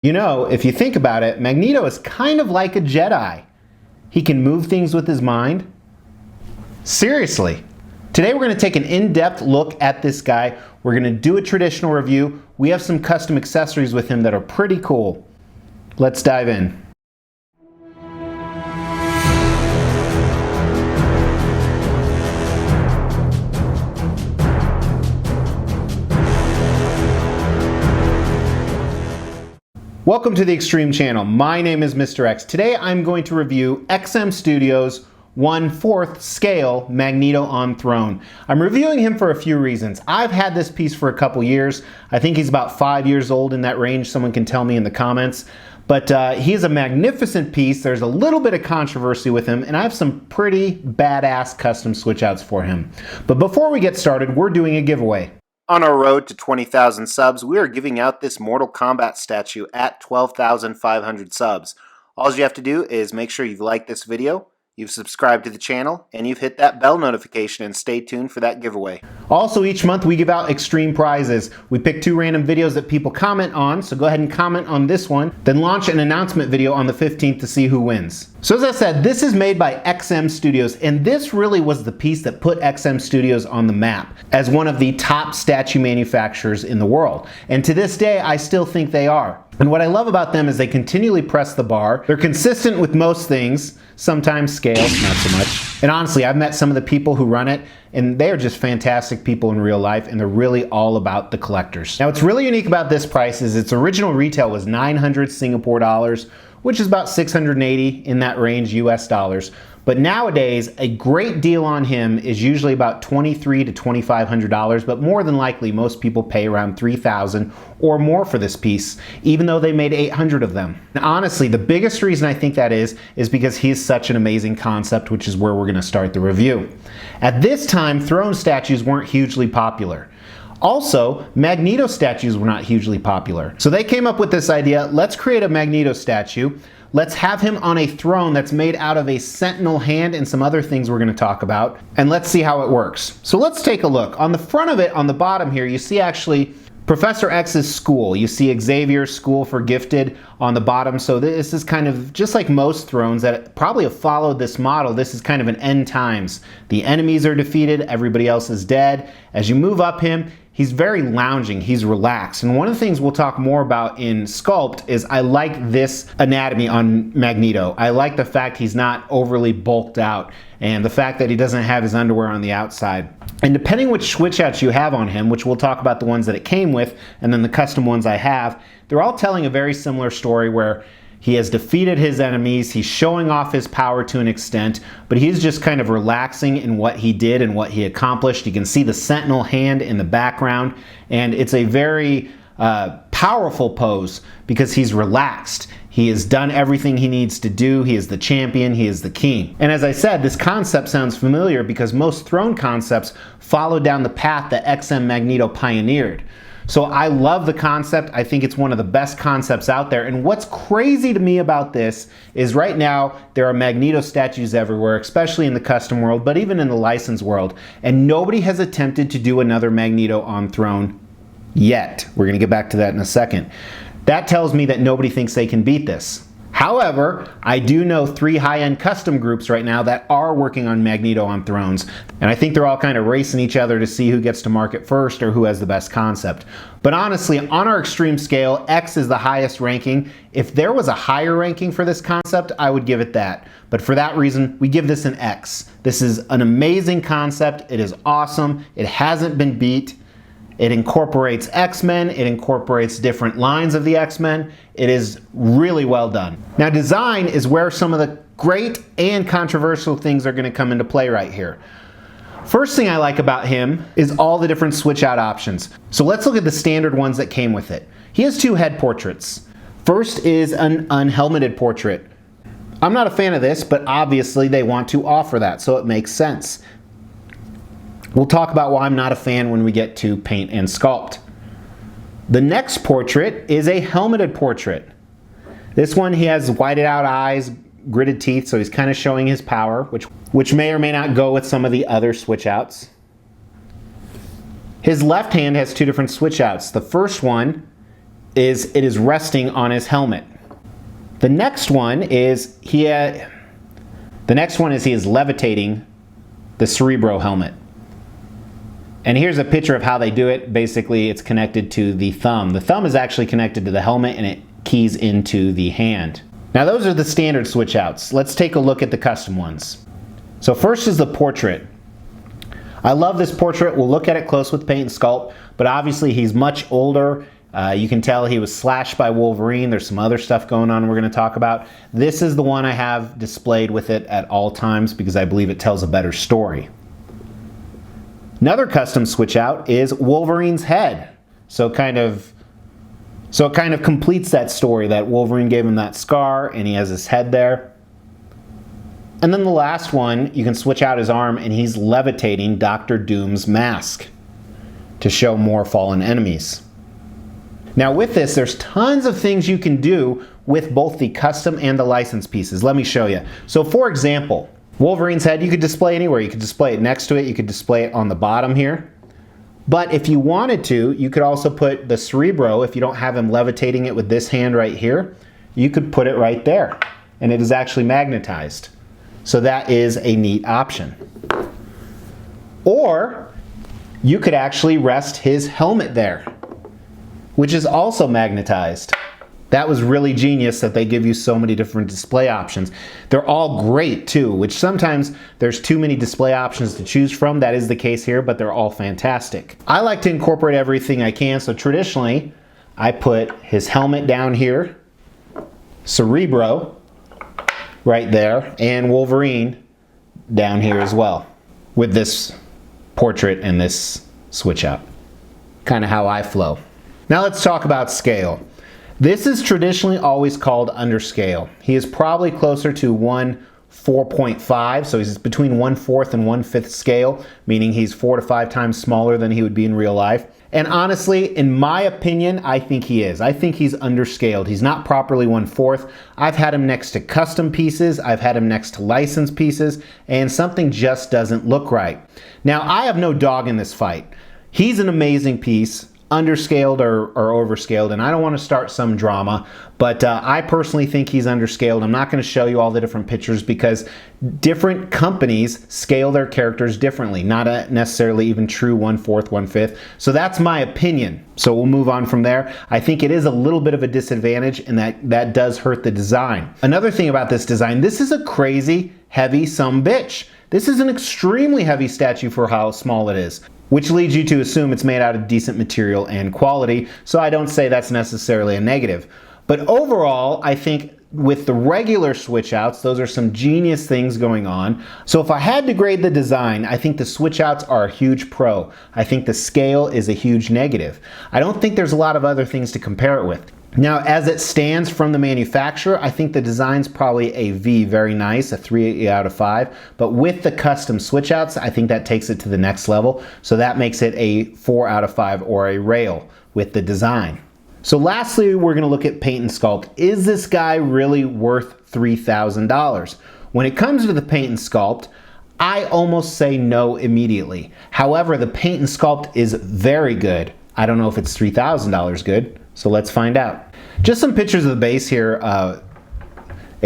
You know, if you think about it, Magneto is kind of like a Jedi. He can move things with his mind. Seriously. Today we're going to take an in-depth look at this guy. We're going to do a traditional review. We have some custom accessories with him that are pretty cool. Let's dive in. Welcome to the Extreme Channel. My name is Mr. X. Today I'm going to review XM Studios' 1/4 scale Magneto on Throne. I'm reviewing him for a few reasons. I've had this piece for a couple years. I think he's about 5 years old, in that range. Someone can tell me in the comments. But he's a magnificent piece. There's a little bit of controversy with him, and I have some pretty badass custom switch outs for him. But before we get started, we're doing a giveaway. On our road to 20,000 subs, we are giving out this Mortal Kombat statue at 12,500 subs. All you have to do is make sure you've liked this video, you've subscribed to the channel, and you've hit that bell notification, and stay tuned for that giveaway. Also, each month we give out extreme prizes. We pick 2 random videos that people comment on, so go ahead and comment on this one, then launch an announcement video on the 15th to see who wins. So as I said, this is made by XM Studios, and this really was the piece that put XM Studios on the map as one of the top statue manufacturers in the world. And to this day, I still think they are. And what I love about them is they continually press the bar. They're consistent with most things, sometimes scale, not so much. And honestly, I've met some of the people who run it, and they are just fantastic people in real life, and they're really all about the collectors. Now, what's really unique about this price is its original retail was 900 Singapore dollars, which is about 680 in that range US dollars. But nowadays, a great deal on him is usually about $2,300 to $2,500, but more than likely, most people pay around $3,000 or more for this piece, even though they made 800 of them. And honestly, the biggest reason I think that is because he's such an amazing concept, which is where we're gonna start the review. At this time, throne statues weren't hugely popular. Also, Magneto statues were not hugely popular. So they came up with this idea, let's create a Magneto statue. Let's have him on a throne that's made out of a sentinel hand and some other things we're going to talk about. And let's see how it works. So let's take a look. On the front of it, on the bottom here, you see actually Professor X's school. You see Xavier's school for gifted on the bottom. So this is kind of just like most thrones that probably have followed this model. This is kind of an end times. The enemies are defeated, everybody else is dead. As you move up him, he's very lounging, he's relaxed. And one of the things we'll talk more about in Sculpt is I like this anatomy on Magneto. I like the fact he's not overly bulked out and the fact that he doesn't have his underwear on the outside. And depending which switch outs you have on him, which we'll talk about the ones that it came with and then the custom ones I have, they're all telling a very similar story where he has defeated his enemies, he's showing off his power to an extent, but he's just kind of relaxing in what he did and what he accomplished. You can see the sentinel hand in the background, and it's a very powerful pose because he's relaxed. He has done everything he needs to do. He is the champion, he is the king. And as I said, this concept sounds familiar because most throne concepts follow down the path that XM Magneto pioneered. So I love the concept. I think it's one of the best concepts out there. And what's crazy to me about this is right now there are Magneto statues everywhere, especially in the custom world, but even in the license world. And nobody has attempted to do another Magneto on Throne yet. We're going to get back to that in a second. That tells me that nobody thinks they can beat this. However, I do know 3 high-end custom groups right now that are working on Magneto on Thrones, and I think they're all kind of racing each other to see who gets to market first or who has the best concept. But honestly, on our extreme scale, X is the highest ranking. If there was a higher ranking for this concept, I would give it that. But for that reason, we give this an X. This is an amazing concept. It is awesome. It hasn't been beat. It incorporates X-Men, it incorporates different lines of the X-Men. It is really well done. Now, design is where some of the great and controversial things are going to come into play right here. First thing I like about him is all the different switch out options. So let's look at the standard ones that came with it. He has 2 head portraits. First is an unhelmeted portrait. I'm not a fan of this, but obviously they want to offer that, so it makes sense. We'll talk about why I'm not a fan when we get to paint and sculpt. The next portrait is a helmeted portrait. This one, he has whited out eyes, gritted teeth, so he's kind of showing his power, which may or may not go with some of the other switch outs. His left hand has 2 different switch outs. The first one is it is resting on his helmet. The next one is he is levitating the Cerebro helmet. And here's a picture of how they do it. Basically, it's connected to the thumb. The thumb is actually connected to the helmet and it keys into the hand. Now those are the standard switch outs. Let's take a look at the custom ones. So first is the portrait. I love this portrait. We'll look at it close with paint and sculpt, but obviously he's much older. You can tell he was slashed by Wolverine. There's some other stuff going on we're going to talk about. This is the one I have displayed with it at all times because I believe it tells a better story. Another custom switch out is Wolverine's head. So it kind of completes that story that Wolverine gave him that scar and he has his head there. And then the last one, you can switch out his arm and he's levitating Dr. Doom's mask to show more fallen enemies. Now with this, there's tons of things you can do with both the custom and the license pieces. Let me show you. So for example, Wolverine's head you could display anywhere. You could display it next to it. You could display it on the bottom here. But if you wanted to, you could also put the Cerebro, if you don't have him levitating it with this hand right here, you could put it right there. And it is actually magnetized. So that is a neat option. Or you could actually rest his helmet there, which is also magnetized. That was really genius that they give you so many different display options. They're all great too, which sometimes there's too many display options to choose from. That is the case here, but they're all fantastic. I like to incorporate everything I can, so traditionally I put his helmet down here, Cerebro right there, and Wolverine down here as well, with this portrait and this switch out. Kind of how I flow. Now let's talk about scale. This is traditionally always called underscale. He is probably closer to 4.5, so he's between 1/4 and 1/5 scale, meaning he's 4 to 5 times smaller than he would be in real life. And honestly, in my opinion, I think he is. I think he's underscaled. He's not properly 1/4. I've had him next to custom pieces, I've had him next to licensed pieces, and something just doesn't look right. Now, I have no dog in this fight. He's an amazing piece, underscaled or overscaled, and I don't want to start some drama, but I personally think he's underscaled. I'm not going to show you all the different pictures because different companies scale their characters differently, not necessarily even true 1/4, 1/5. So that's my opinion. So we'll move on from there. I think it is a little bit of a disadvantage, and that does hurt the design. Another thing about this design, this is a crazy heavy sumbitch. This is an extremely heavy statue for how small it is, which leads you to assume it's made out of decent material and quality, so I don't say that's necessarily a negative. But overall, I think with the regular switch outs, those are some genius things going on. So if I had to grade the design, I think the switch outs are a huge pro. I think the scale is a huge negative. I don't think there's a lot of other things to compare it with. Now, as it stands from the manufacturer, I think the design's probably a V, very nice, a 3 out of 5. But with the custom switch outs, I think that takes it to the next level. So that makes it a 4 out of 5 or a rail with the design. So lastly, we're going to look at paint and sculpt. Is this guy really worth $3,000? When it comes to the paint and sculpt, I almost say no immediately. However, the paint and sculpt is very good. I don't know if it's $3,000 good. So let's find out. Just some pictures of the base here.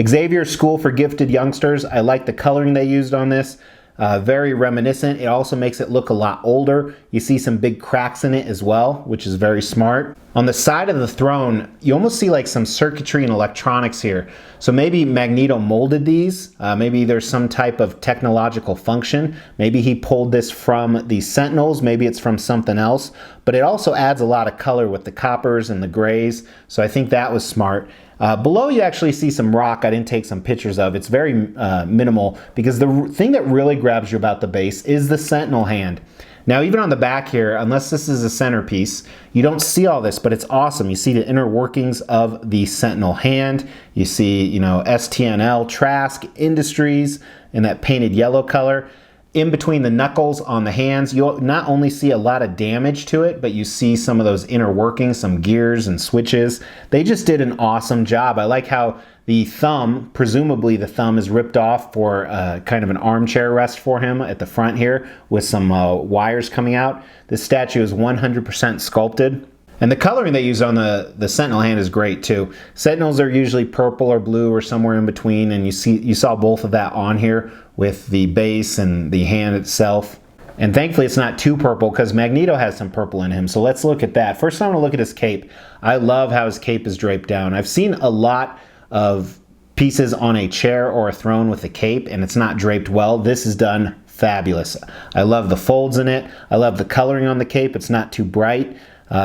Xavier School for Gifted Youngsters. I like the coloring they used on this. Very reminiscent. It also makes it look a lot older. You see some big cracks in it as well, which is very smart. On the side of the throne, you almost see like some circuitry and electronics here. So maybe Magneto molded these. Maybe there's some type of technological function. Maybe he pulled this from the Sentinels. Maybe it's from something else. But it also adds a lot of color with the coppers and the grays. So I think that was smart. Below you actually see some rock I didn't take some pictures of. It's very minimal because the thing that really grabs you about the base is the Sentinel hand. Now even on the back here, unless this is a centerpiece, you don't see all this, but it's awesome. You see the inner workings of the Sentinel hand. You see, you know, STNL, Trask, Industries in that painted yellow color. In between the knuckles on the hands, you'll not only see a lot of damage to it, but you see some of those inner workings, some gears and switches. They just did an awesome job. I like how the thumb, presumably the thumb is ripped off for kind of an armchair rest for him at the front here with some wires coming out. This statue is 100% sculpted. And the coloring they use on the Sentinel hand is great too. Sentinels are usually purple or blue or somewhere in between, and you saw both of that on here with the base and the hand itself. And thankfully it's not too purple because Magneto has some purple in him. So let's look at that. First I want to look at his cape. I love how his cape is draped down. I've seen a lot of pieces on a chair or a throne with a cape and it's not draped well. This is done fabulous. I love the folds in it. I love the coloring on the cape. It's not too bright.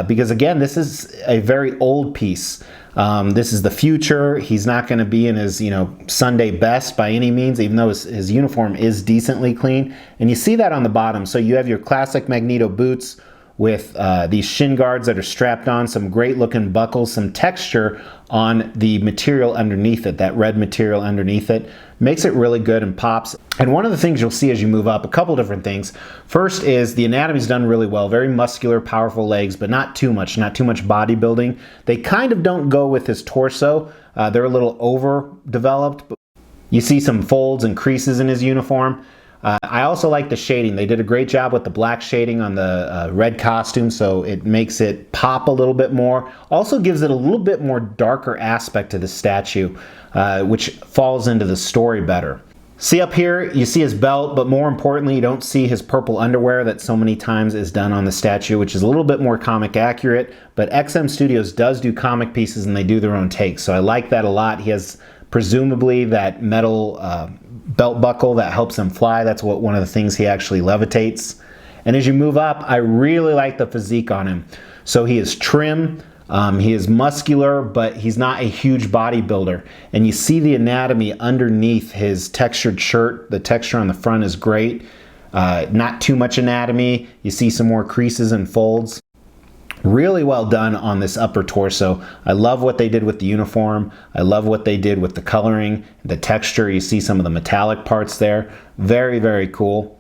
Because again, this is a very old piece. This is the future. He's not going to be in his, Sunday best by any means, even though his uniform is decently clean. And you see that on the bottom. So you have your classic Magneto boots with these shin guards that are strapped on, some great looking buckles, some texture on the material underneath it, that red material underneath it. Makes it really good and pops. And one of the things you'll see as you move up, a couple different things. First is the anatomy's done really well, very muscular, powerful legs, but not too much bodybuilding. They kind of don't go with his torso. They're a little overdeveloped, but you see some folds and creases in his uniform. I also like the shading. They did a great job with the black shading on the red costume, so it makes it pop a little bit more. Also gives it a little bit more darker aspect to the statue, which falls into the story better. See up here, you see his belt, but more importantly, you don't see his purple underwear that so many times is done on the statue, which is a little bit more comic accurate, but XM Studios does do comic pieces and they do their own takes, so I like that a lot. He has presumably that metal belt buckle that helps him fly. That's one of the things he actually levitates. And as you move up, I really like the physique on him. So he is trim, he is muscular, but he's not a huge bodybuilder. And you see the anatomy underneath his textured shirt. The texture on the front is great. Not too much anatomy. You see some more creases and folds. Really well done on this upper torso. I love what they did with the uniform. I love what they did with the coloring, the texture. You see some of the metallic parts there. Very, very cool.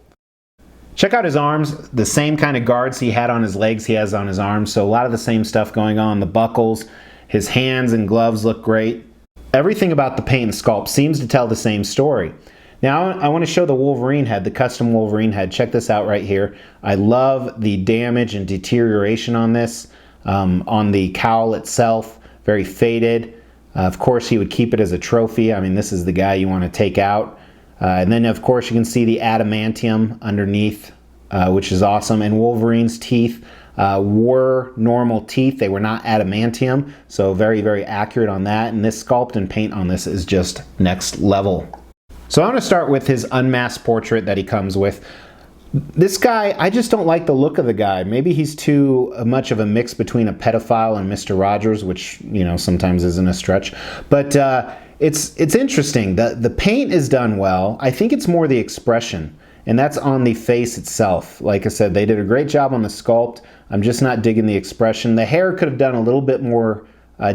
Check out his arms. The same kind of guards he had on his legs, he has on his arms. So a lot of the same stuff going on. The buckles, his hands and gloves look great. Everything about the paint and sculpt seems to tell the same story. Now I want to show the Wolverine head, the custom Wolverine head. Check this out right here. I love the damage and deterioration on this, on the cowl itself, very faded. Of course he would keep it as a trophy. I mean, this is the guy you want to take out. And then of course you can see the adamantium underneath, which is awesome. And Wolverine's teeth were normal teeth. They were not adamantium, so very, very accurate on that. And this sculpt and paint on this is just next level. So I want to start with his unmasked portrait that he comes with. This guy, I just don't like the look of the guy. Maybe he's too much of a mix between a pedophile and Mr. Rogers, which, sometimes isn't a stretch. But it's interesting. The paint is done well. I think it's more the expression, and that's on the face itself. Like I said, they did a great job on the sculpt. I'm just not digging the expression. The hair could have done a little bit more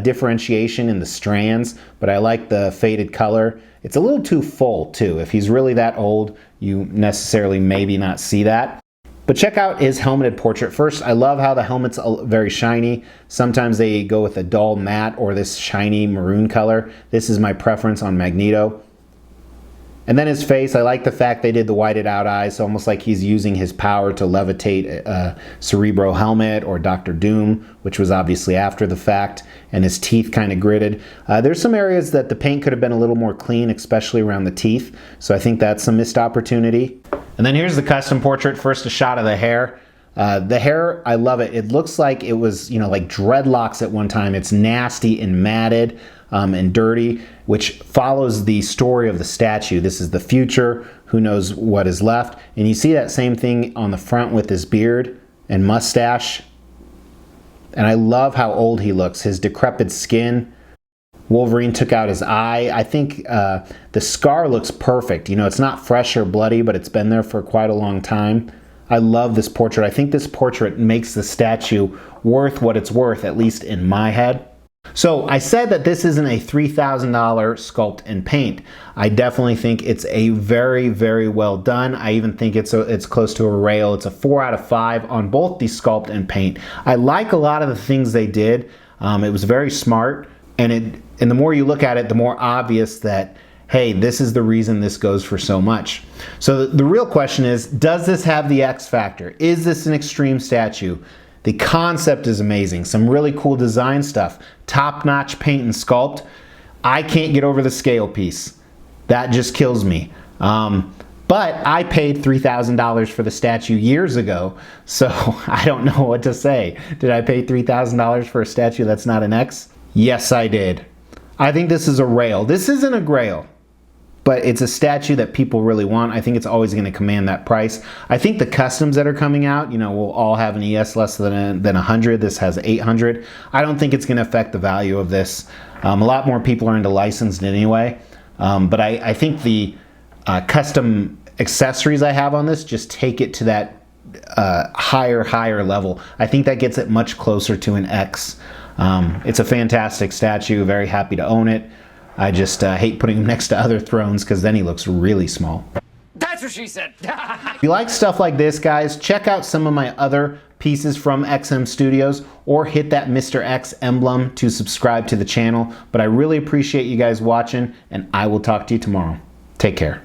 differentiation in the strands, but I like the faded color. It's a little too full too. If he's really that old, you necessarily maybe not see that. But check out his helmeted portrait. First, I love how the helmet's very shiny. Sometimes they go with a dull matte or this shiny maroon color. This is my preference on Magneto. And then his face, I like the fact they did the whited out eyes, so almost like he's using his power to levitate Cerebro helmet or Dr. Doom, which was obviously after the fact, and his teeth kind of gritted. There's some areas that the paint could have been a little more clean, especially around the teeth, so I think that's a missed opportunity. And then here's the custom portrait. First, a shot of the hair. The hair, I love it. It looks like it was, like dreadlocks at one time. It's nasty and matted and dirty, which follows the story of the statue. This is the future. Who knows what is left? And you see that same thing on the front with his beard and mustache. And I love how old he looks. His decrepit skin. Wolverine took out his eye. I think the scar looks perfect. It's not fresh or bloody, but it's been there for quite a long time. I love this portrait. I think this portrait makes the statue worth what it's worth, at least in my head. So I said that this isn't a $3,000 sculpt and paint. I definitely think it's a very, very well done. I even think it's close to a rail. It's a 4 out of 5 on both the sculpt and paint. I like a lot of the things they did. It was very smart, and the more you look at it, the more obvious that, hey, this is the reason this goes for so much. So the real question is, does this have the X factor? Is this an extreme statue? The concept is amazing. Some really cool design stuff. Top-notch paint and sculpt. I can't get over the scale piece. That just kills me. But I paid $3,000 for the statue years ago, so I don't know what to say. Did I pay $3,000 for a statue that's not an X? Yes, I did. I think this is a rail. This isn't a grail, but it's a statue that people really want. I think it's always going to command that price. I think the customs that are coming out, you know, will all have an ES less than 100. This has 800. I don't think it's going to affect the value of this. A lot more people are into licensed anyway, but I think the custom accessories I have on this just take it to that higher level. I think that gets it much closer to an X. It's a fantastic statue, very happy to own it. I just hate putting him next to other thrones because then he looks really small. That's what she said. If you like stuff like this, guys, check out some of my other pieces from XM Studios or hit that Mr. X emblem to subscribe to the channel. But I really appreciate you guys watching, and I will talk to you tomorrow. Take care.